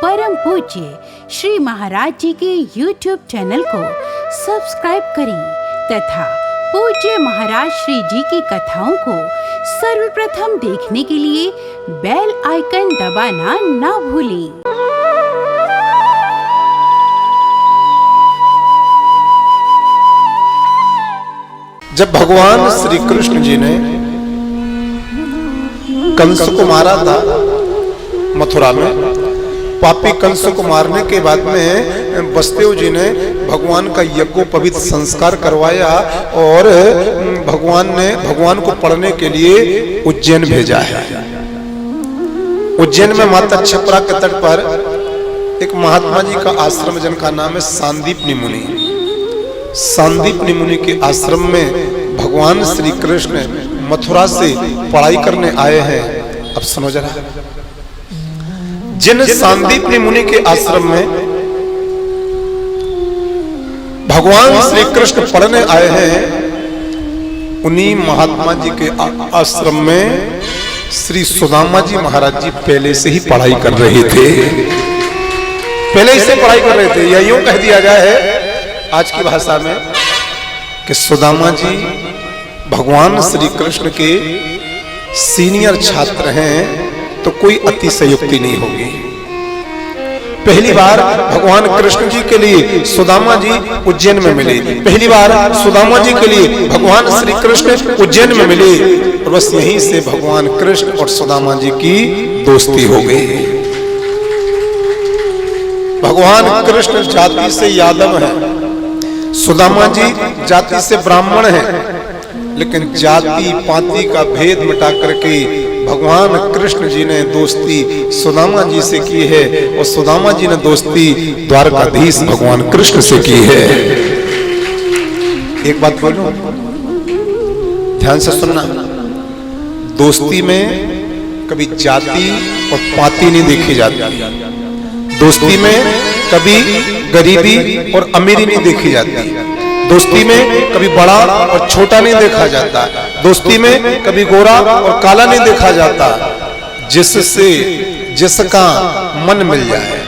परम पूज्य श्री महाराज जी के YouTube चैनल को सब्सक्राइब करें तथा पूज्य महाराज श्री जी की कथाओं को सर्वप्रथम देखने के लिए बेल आइकन दबाना ना भूलें। जब भगवान श्री कृष्ण जी ने कंस को मारा था मथुरा में, पापी कंस को मारने के बाद में बसदेव जी ने भगवान का यज्ञोपवीत संस्कार करवाया और भगवान को पढ़ने के लिए उज्जैन भेजा है। उज्जैन में माता क्षिप्रा के तट पर एक महात्मा जी का आश्रम जिनका नाम है सांदीपनी मुनि। सांदीपनी मुनि के आश्रम में भगवान श्री कृष्ण मथुरा से पढ़ाई करने आए हैं। अब सुनो जरा, जिन सांदीपनी मुनि के आश्रम में भगवान श्री कृष्ण पढ़ने आए हैं, उन्हीं महात्मा जी के आश्रम में श्री सुदामा जी महाराज जी पहले से ही पढ़ाई कर रहे थे। पहले ही से पढ़ाई कर रहे थे, या यूं कह दिया जाए आज की भाषा में कि सुदामा जी भगवान श्री कृष्ण के सीनियर छात्र हैं, तो कोई अतिशयोक्ति नहीं होगी। पहली बार भगवान कृष्ण जी के लिए सुदामा जी उज्जैन में मिले, पहली बार सुदामा जी के लिए भगवान श्री कृष्ण उज्जैन में मिले, और बस यहीं से भगवान कृष्ण और सुदामा जी की दोस्ती हो गई। भगवान कृष्ण जाति से यादव है, सुदामा जी जाति से ब्राह्मण है, लेकिन जाति पाति का भेद मिटा करके भगवान कृष्ण जी ने दोस्ती सुदामा जी से की है, और सुदामा जी ने दोस्ती द्वारकाधीश भगवान कृष्ण से की है। एक बात बोलूं, ध्यान से सुनना, दोस्ती में कभी जाति और पाति नहीं देखी जाती। दोस्ती में कभी गरीबी और अमीरी नहीं देखी जाती। दोस्ती में कभी बड़ा और छोटा नहीं देखा जाता। दोस्ती में कभी गोरा और काला नहीं देखा जाता। जिससे जिसका मन मिल जाए,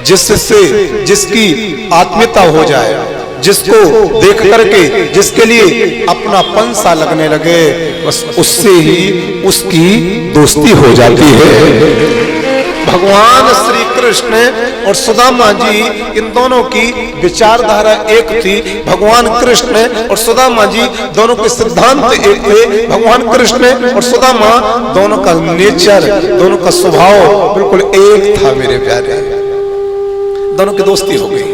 जिससे जिसकी आत्मीयता हो जाए, जिसको देख करके जिसके लिए अपनापन सा लगने लगे, बस उससे ही उसकी दोस्ती हो जाती है। भगवान श्री कृष्ण और सुदामा जी, इन दोनों की विचारधारा एक थी। भगवान कृष्ण और सुदामा जी दोनों के सिद्धांत एक थे। भगवान कृष्ण और सुदामा दोनों का नेचर, दोनों का स्वभाव बिल्कुल एक था। मेरे प्यारे, दोनों की दोस्ती हो गई।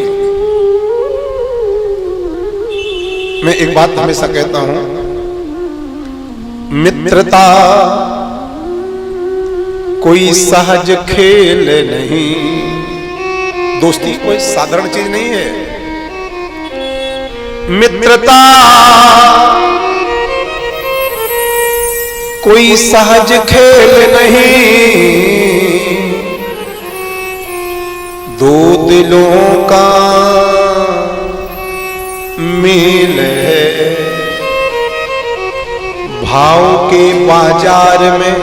मैं एक बात हमेशा कहता हूं, मित्रता कोई सहज खेल नहीं। दोस्ती कोई साधारण चीज नहीं है। मित्रता कोई सहज खेल नहीं, दो दिलों का मेल है। भाव के बाजार में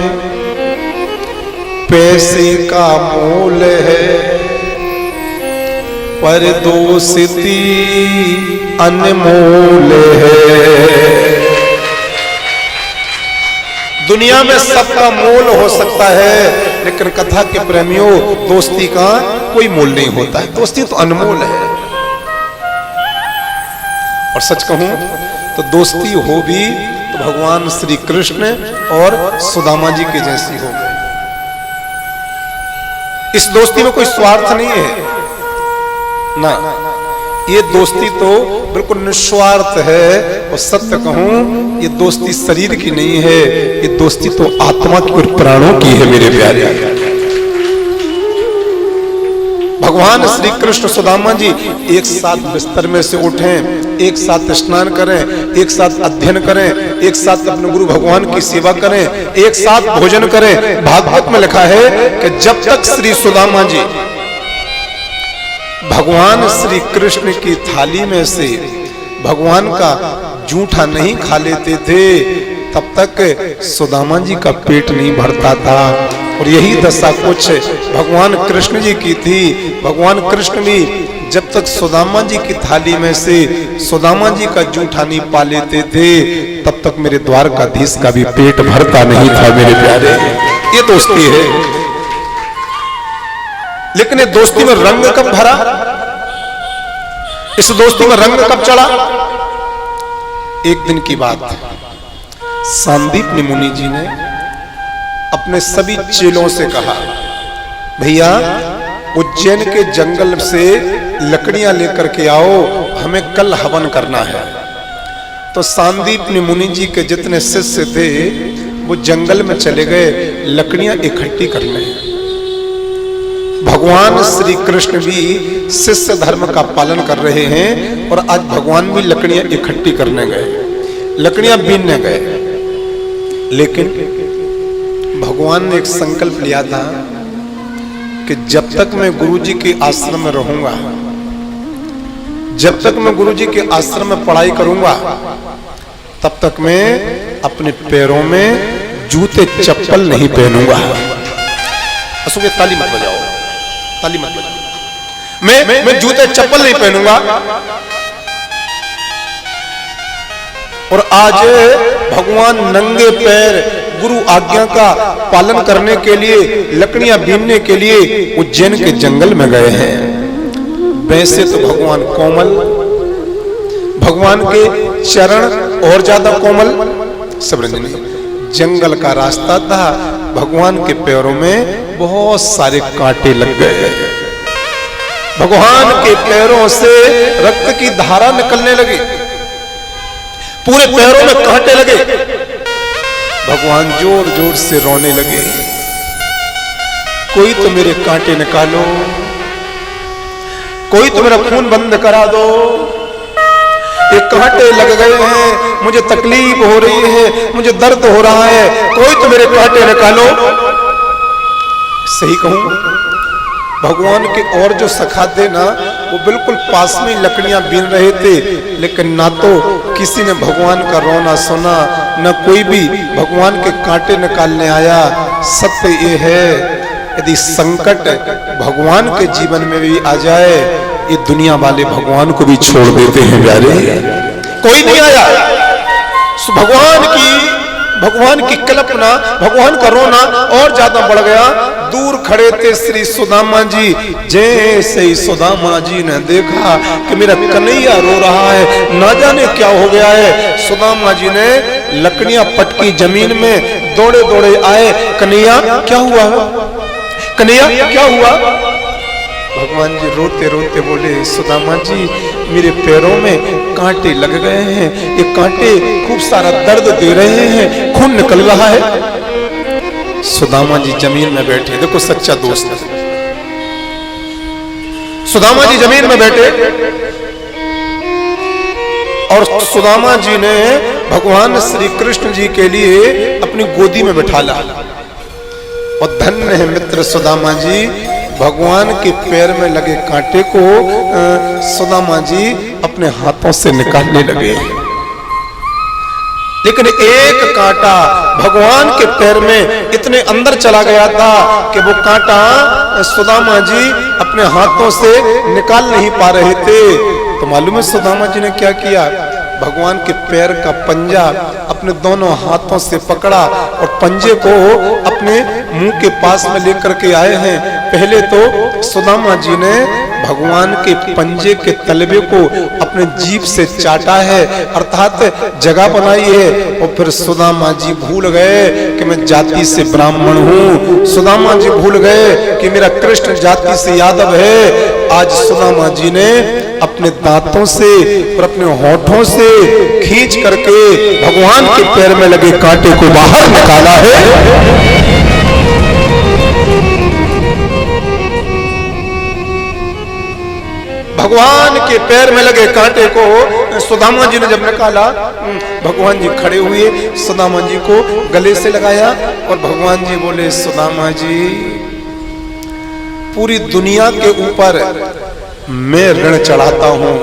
पैसे का मोल है, पर दोस्ती अनमोल है। दुनिया में सबका मोल हो सकता है, लेकिन कथा के प्रेमियों, दोस्ती का कोई मोल नहीं होता है। दोस्ती तो अनमोल है। और सच कहूं तो दोस्ती हो भी तो भगवान श्री कृष्ण और सुदामा जी के जैसी हो गई। इस दोस्ती में कोई स्वार्थ नहीं है ना, ये दोस्ती तो बिल्कुल निस्वार्थ है। और सत्य कहूं, ये दोस्ती शरीर की नहीं है, ये दोस्ती तो आत्मा की और प्राणों की है। मेरे प्यारे, भगवान श्री कृष्ण सुदामा जी एक साथ बिस्तर में से उठें, एक साथ स्नान करें, एक साथ अध्ययन करें, एक साथ अपने गुरु भगवान की सेवा करें, एक साथ भोजन करें। भागवत में लिखा है कि जब तक श्री सुदामा जी भगवान श्री कृष्ण की थाली में से भगवान का जूठा नहीं खा लेते थे, तब तक सुदामा जी का पेट नहीं भरता था। और यही दशा कुछ भगवान कृष्ण जी की थी। भगवान कृष्ण भी जब तक सुदामा जी की थाली में से सुदामा जी का जूठा नहीं पा लेते थे, तब तक मेरे द्वारकाधीश का भी पेट भरता नहीं था मेरे प्यारे। ये दोस्ती है। लेकिन ये दोस्ती में रंग कब भरा, इस दोस्ती में रंग कब चढ़ा? एक दिन की बात, सांदीपनि मुनि जी ने अपने सभी चेलों से कहा, भैया उज्जैन के जंगल से लकड़ियां लेकर के आओ, हमें कल हवन करना है। तो सांदीपनि मुनि जी के जितने शिष्य थे वो जंगल में चले गए लकड़ियां इकट्ठी करने। भगवान श्री कृष्ण भी शिष्य धर्म का पालन कर रहे हैं और आज भगवान भी लकड़ियां इकट्ठी करने गए, लकड़ियां बीनने गए। लेकिन भगवान ने एक संकल्प लिया था कि जब तक मैं गुरुजी के आश्रम में रहूंगा, जब तक मैं गुरुजी के आश्रम में पढ़ाई करूंगा, तब तक मैं अपने पैरों में जूते चप्पल नहीं पहनूंगा। असुके ताली मत बजाओ, ताली मत बजाओ। मैं जूते चप्पल नहीं पहनूंगा। और आज भगवान नंगे पैर गुरु आज्ञा का पालन करने के लिए, लकड़ियां बीनने के लिए उज्जैन के जंगल में गए हैं। वैसे तो भगवान कोमल, भगवान के चरण और ज्यादा कोमल। समझने जंगल का रास्ता था, भगवान के पैरों में बहुत सारे कांटे लग गए। भगवान के पैरों से रक्त की धारा निकलने लगी, पूरे पैरों में कांटे लगे। भगवान जोर जोर से रोने लगे, कोई तो मेरे कांटे निकालो, कोई तो मेरा खून बंद करा दो, ये कांटे लग गए हैं, मुझे तकलीफ हो रही है, मुझे दर्द हो रहा है, कोई तो मेरे कांटे निकालो। सही कहूं, भगवान के और जो सखा थे ना, वो बिल्कुल पास में लकड़ियां बीन रहे थे, लेकिन ना तो किसी ने भगवान का रोना सुना, न कोई भी भगवान के कांटे निकालने आया। सत्य ये है, यदि संकट भगवान के जीवन में भी आ जाए, ये दुनिया वाले भगवान को भी छोड़ देते हैं प्यारे। कोई नहीं आया, भगवान की कल्पना, भगवान का रोना और ज्यादा बढ़ गया। दूर खड़े थे श्री सुदामा जी, जैसे ही सुदामा जी ने देखा कि मेरा कन्हैया रो रहा है, ना जाने क्या हो गया है, सुदामा जी ने लकड़ियां पटकी जमीन में, दौड़े दौड़े आए, कन्हैया क्या हुआ, कन्हैया क्या हुआ? भगवान जी रोते रोते बोले, सुदामा जी मेरे पैरों में कांटे लग गए हैं, ये कांटे खूब सारा दर्द दे रहे हैं, खून निकल रहा है। सुदामा जी जमीन में बैठे, देखो सच्चा दोस्त। सुदामा जी जमीन में बैठे और सुदामा जी ने भगवान श्री कृष्ण जी के लिए अपनी गोदी में बैठा ला। और धन्य है मित्र सुदामा जी, भगवान के पैर में लगे कांटे को सुदामा जी अपने हाथों से निकालने लगे। लेकिन एक कांटा भगवान के पैर में इतने अंदर चला गया था कि वो कांटा सुदामा जी अपने हाथों से निकाल नहीं पा रहे थे। तो मालूम है सुदामा जी ने क्या किया? भगवान के पैर का पंजा अपने दोनों हाथों से पकड़ा और पंजे को अपने मुंह के पास में लेकर के आए हैं। पहले तो सुदामा जी ने भगवान के पंजे के तलबे को अपने जीभ से चाटा है, अर्थात जगह बनाई है। और फिर सुदामा जी भूल गए कि मैं जाति से ब्राह्मण हूँ, सुदामा जी भूल गए कि मेरा कृष्ण जाति से यादव है। आज सुदामा जी ने अपने दांतों से और अपने होठों से खींच करके भगवान के पैर में लगे कांटे को बाहर निकाला है। भगवान के पैर में लगे कांटे को सुदामा जी ने जब निकाला, भगवान जी खड़े हुए, सुदामा जी को गले से लगाया और भगवान जी बोले, सुदामा जी पूरी दुनिया के ऊपर मैं ऋण चढ़ाता हूं,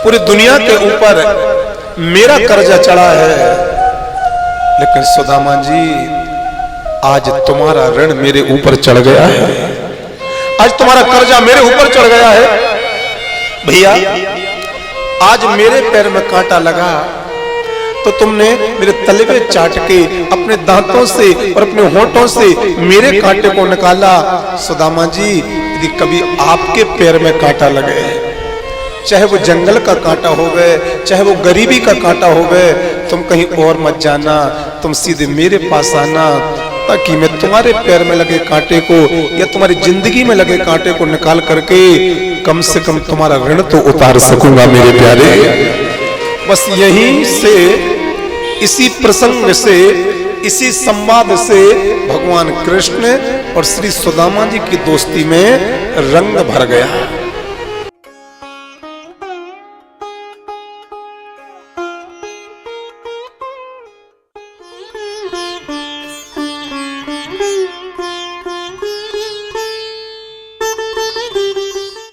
पूरी दुनिया के ऊपर मेरा कर्जा चढ़ा है। लेकिन सुदामा जी आज तुम्हारा ऋण मेरे ऊपर चढ़ गया है, आज तुम्हारा कर्जा मेरे ऊपर चढ़ गया है। भैया आज मेरे पैर में कांटा लगा तो तुमने मेरे तलवे चाट के अपने दांतों से और अपने होंठों से मेरे कांटे को निकाला। सुदामा जी यदि कभी आपके पैर में कांटा लगे, चाहे वो जंगल का कांटा हो गए, चाहे वो गरीबी का कांटा हो गए, तुम कहीं और मत जाना, तुम सीधे मेरे पास आना, ताकि मैं तुम्हारे पैर में लगे कांटे को या तुम्हारी जिंदगी में लगे कांटे को निकाल करके कम से कम तुम्हारा ऋण तो उतार सकूंगा मेरे प्यारे। बस यहीं से, इसी प्रसंग से, इसी संवाद से भगवान कृष्ण और श्री सुदामा जी की दोस्ती में रंग भर गया।